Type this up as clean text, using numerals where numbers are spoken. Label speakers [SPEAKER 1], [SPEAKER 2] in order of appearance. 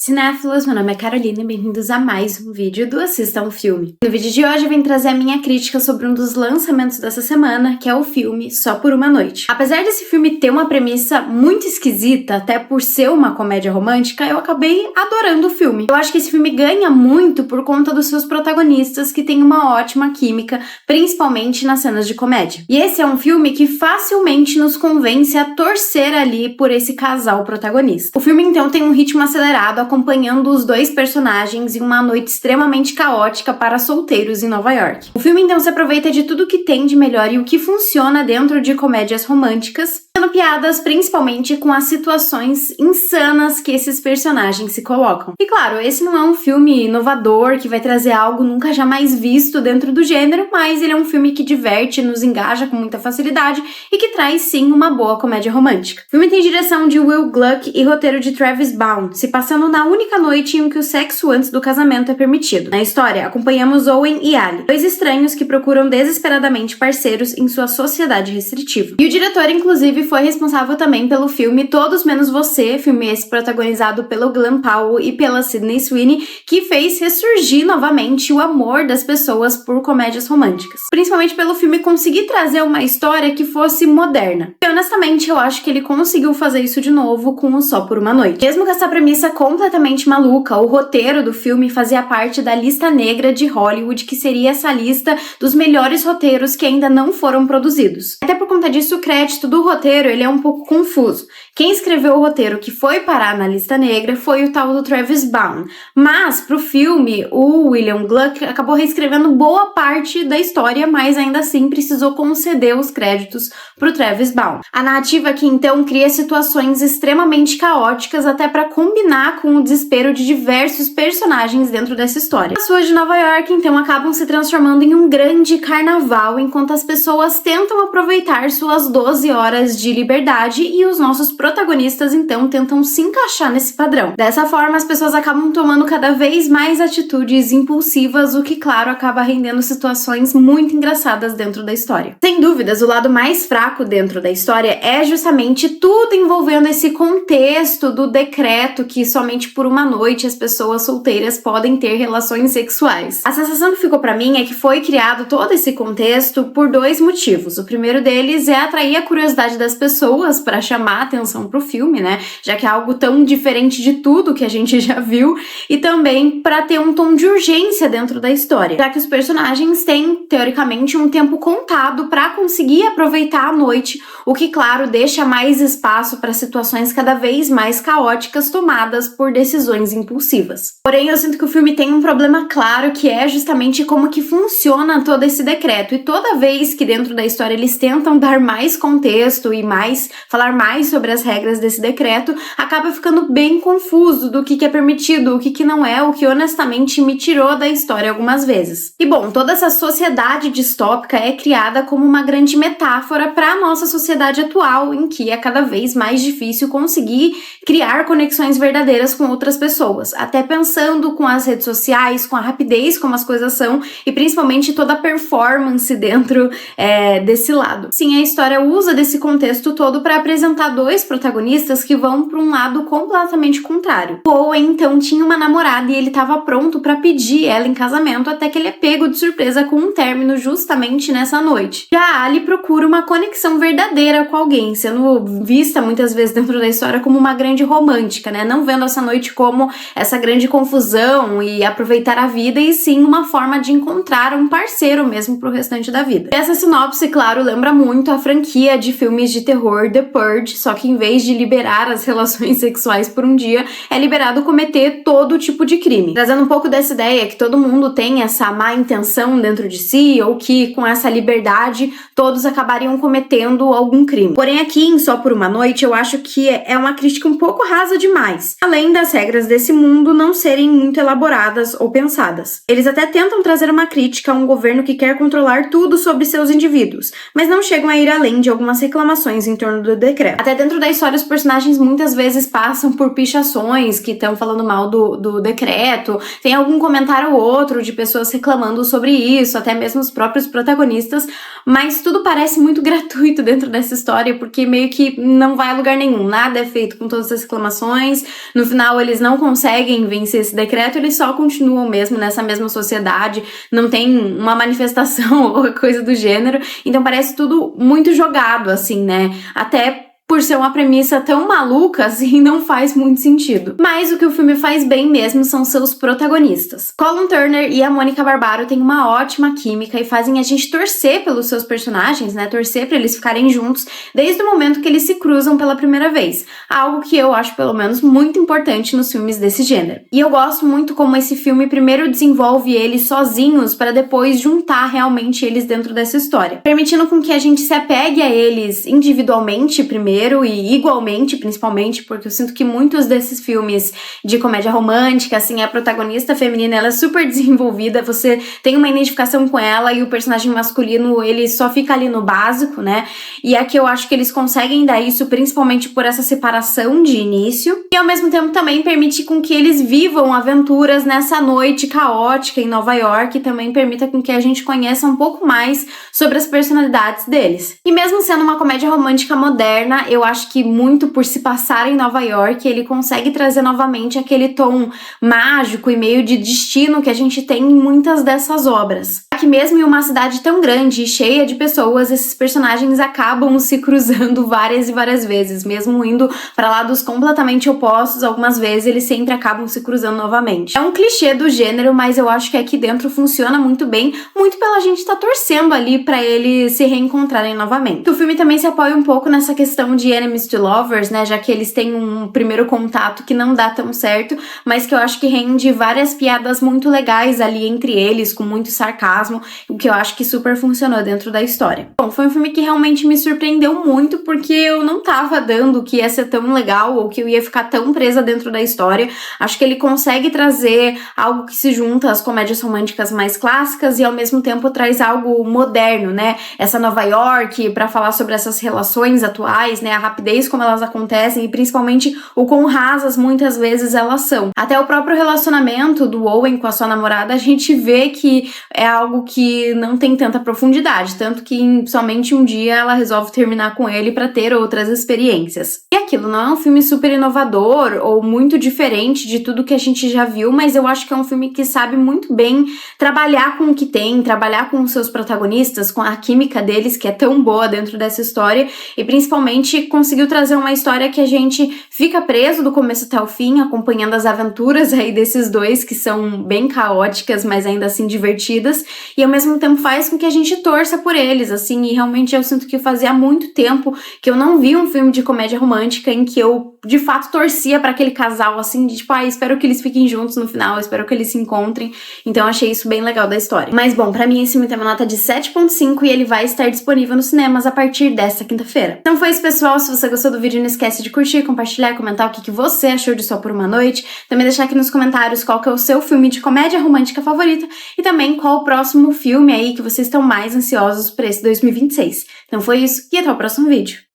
[SPEAKER 1] Cinéfilos, meu nome é Carolina e bem-vindos a mais um vídeo do Assista um Filme. No vídeo de hoje eu vim trazer a minha crítica sobre um dos lançamentos dessa semana, que é o filme Só por uma Noite. Apesar desse filme ter uma premissa muito esquisita, até por ser uma comédia romântica, eu acabei adorando o filme. Eu acho que esse filme ganha muito por conta dos seus protagonistas, que têm uma ótima química, principalmente nas cenas de comédia. E esse é um filme que facilmente nos convence a torcer ali por esse casal protagonista. O filme então tem um ritmo acelerado, acompanhando os dois personagens em uma noite extremamente caótica para solteiros em Nova York. O filme então se aproveita de tudo que tem de melhor e o que funciona dentro de comédias românticas, tendo piadas principalmente com as situações insanas que esses personagens se colocam. E claro, esse não é um filme inovador que vai trazer algo nunca jamais visto dentro do gênero, mas ele é um filme que diverte, nos engaja com muita facilidade e que traz sim uma boa comédia romântica. O filme tem direção de Will Gluck e roteiro de Travis Baum, se passando na única noite em que o sexo antes do casamento é permitido. Na história, acompanhamos Owen e Ali, dois estranhos que procuram desesperadamente parceiros em sua sociedade restritiva. E o diretor, inclusive, foi responsável também pelo filme Todos Menos Você, filme esse protagonizado pelo Glen Powell e pela Sydney Sweeney, que fez ressurgir novamente o amor das pessoas por comédias românticas. Principalmente pelo filme conseguir trazer uma história que fosse moderna. E honestamente, eu acho que ele conseguiu fazer isso de novo com o Só por uma Noite. Mesmo com essa premissa completamente maluca, o roteiro do filme fazia parte da lista negra de Hollywood, que seria essa lista dos melhores roteiros que ainda não foram produzidos. Até por conta disso, o crédito do roteiro ele é um pouco confuso. Quem escreveu o roteiro que foi parar na lista negra foi o tal do Travis Baum, mas pro filme o William Gluck acabou reescrevendo boa parte da história, mas ainda assim precisou conceder os créditos pro Travis Baum. A narrativa aqui então cria situações extremamente caóticas até para combinar com o desespero de diversos personagens dentro dessa história. As ruas de Nova York então acabam se transformando em um grande carnaval, enquanto as pessoas tentam aproveitar suas 12 horas de liberdade e os nossos protagonistas então tentam se encaixar nesse padrão. Dessa forma, as pessoas acabam tomando cada vez mais atitudes impulsivas, o que claro acaba rendendo situações muito engraçadas dentro da história. Sem dúvidas, o lado mais fraco dentro da história é justamente tudo envolvendo esse contexto do decreto que somente por uma noite as pessoas solteiras podem ter relações sexuais. A sensação que ficou pra mim é que foi criado todo esse contexto por dois motivos. O primeiro deles é atrair a curiosidade das pessoas para chamar a atenção pro filme, né? Já que é algo tão diferente de tudo que a gente já viu, e também para ter um tom de urgência dentro da história, já que os personagens têm, teoricamente, um tempo contado para conseguir aproveitar a noite, o que, claro, deixa mais espaço para situações cada vez mais caóticas tomadas por decisões impulsivas. Porém, eu sinto que o filme tem um problema claro, que é justamente como que funciona todo esse decreto, e toda vez que dentro da história eles tentam dar mais contexto e falar mais sobre as regras desse decreto, acaba ficando bem confuso do que é permitido, o que não é, o que honestamente me tirou da história algumas vezes. E bom, toda essa sociedade distópica é criada como uma grande metáfora para a nossa sociedade atual, em que é cada vez mais difícil conseguir criar conexões verdadeiras com outras pessoas, até pensando com as redes sociais, com a rapidez como as coisas são, e principalmente toda a performance dentro desse lado. Sim, a história usa desse contexto todo para apresentar dois protagonistas que vão para um lado completamente contrário. O Owen então tinha uma namorada e ele estava pronto para pedir ela em casamento, até que ele é pego de surpresa com um término justamente nessa noite. Já a Ali procura uma conexão verdadeira com alguém, sendo vista muitas vezes dentro da história como uma grande romântica, né? Não vendo essa noite como essa grande confusão e aproveitar a vida, e sim uma forma de encontrar um parceiro mesmo pro restante da vida. Essa sinopse, claro, lembra muito a franquia de filmes de terror The Purge, só que em vez de liberar as relações sexuais por um dia, é liberado cometer todo tipo de crime. Trazendo um pouco dessa ideia que todo mundo tem essa má intenção dentro de si, ou que com essa liberdade todos acabariam cometendo algum crime. Porém, aqui em Só por uma Noite, eu acho que é uma crítica um pouco rasa demais, além das regras desse mundo não serem muito elaboradas ou pensadas. Eles até tentam trazer uma crítica a um governo que quer controlar tudo sobre seus indivíduos, mas não chegam a ir além de algumas reclamações em torno do decreto. Até dentro da história, os personagens muitas vezes passam por pichações que estão falando mal do decreto, tem algum comentário ou outro de pessoas reclamando sobre isso, até mesmo os próprios protagonistas, mas tudo parece muito gratuito dentro dessa história, porque meio que não vai a lugar nenhum, nada é feito com todas as reclamações, no final final eles não conseguem vencer esse decreto, eles só continuam mesmo nessa mesma sociedade, não tem uma manifestação ou coisa do gênero, então parece tudo muito jogado, assim, né? Até por ser uma premissa tão maluca, assim, não faz muito sentido. Mas o que o filme faz bem mesmo são seus protagonistas. Colin Turner e a Mônica Barbaro têm uma ótima química e fazem a gente torcer pelos seus personagens, né? Torcer pra eles ficarem juntos desde o momento que eles se cruzam pela primeira vez. Algo que eu acho, pelo menos, muito importante nos filmes desse gênero. E eu gosto muito como esse filme primeiro desenvolve eles sozinhos para depois juntar realmente eles dentro dessa história, permitindo com que a gente se apegue a eles individualmente primeiro e igualmente, principalmente, porque eu sinto que muitos desses filmes de comédia romântica, assim, a protagonista feminina, ela é super desenvolvida, você tem uma identificação com ela e o personagem masculino, ele só fica ali no básico, né? E aqui eu acho que eles conseguem dar isso principalmente por essa separação de início e ao mesmo tempo também permite com que eles vivam aventuras nessa noite caótica em Nova York e também permita com que a gente conheça um pouco mais sobre as personalidades deles. E mesmo sendo uma comédia romântica moderna, eu acho que muito por se passar em Nova York, ele consegue trazer novamente aquele tom mágico e meio de destino que a gente tem em muitas dessas obras. Que mesmo em uma cidade tão grande e cheia de pessoas, esses personagens acabam se cruzando várias e várias vezes, mesmo indo para lados completamente opostos, algumas vezes eles sempre acabam se cruzando novamente. É um clichê do gênero, mas eu acho que aqui dentro funciona muito bem, muito pela gente estar torcendo ali para eles se reencontrarem novamente. O filme também se apoia um pouco nessa questão de enemies to lovers, né, já que eles têm um primeiro contato que não dá tão certo, mas que eu acho que rende várias piadas muito legais ali entre eles, com muito sarcasmo, o que eu acho que super funcionou dentro da história. Bom, foi um filme que realmente me surpreendeu muito, porque eu não tava dando que ia ser tão legal ou que eu ia ficar tão presa dentro da história. Acho que ele consegue trazer algo que se junta às comédias românticas mais clássicas e ao mesmo tempo traz algo moderno, né? Essa Nova York, pra falar sobre essas relações atuais, né? A rapidez como elas acontecem e principalmente o quão rasas muitas vezes elas são. Até o próprio relacionamento do Owen com a sua namorada, a gente vê que é algo que não tem tanta profundidade, tanto que somente um dia ela resolve terminar com ele para ter outras experiências. E aquilo não é um filme super inovador ou muito diferente de tudo que a gente já viu, mas eu acho que é um filme que sabe muito bem trabalhar com o que tem, trabalhar com os seus protagonistas, com a química deles, que é tão boa dentro dessa história, e principalmente conseguiu trazer uma história que a gente fica preso do começo até o fim, acompanhando as aventuras aí desses dois, que são bem caóticas, mas ainda assim divertidas, e ao mesmo tempo faz com que a gente torça por eles, assim, e realmente eu sinto que fazia muito tempo que eu não vi um filme de comédia romântica em que eu, de fato, torcia pra aquele casal, assim, de tipo, espero que eles fiquem juntos no final, espero que eles se encontrem, então eu achei isso bem legal da história. Mas bom, pra mim esse filme tem uma nota de 7.5 e ele vai estar disponível nos cinemas a partir desta quinta-feira. Então foi isso, pessoal, se você gostou do vídeo, não esquece de curtir, compartilhar, comentar o que você achou de Só por Uma Noite, também deixar aqui nos comentários qual que é o seu filme de comédia romântica favorito e também qual o próximo filme aí que vocês estão mais ansiosos para esse 2026. Então foi isso e até o próximo vídeo.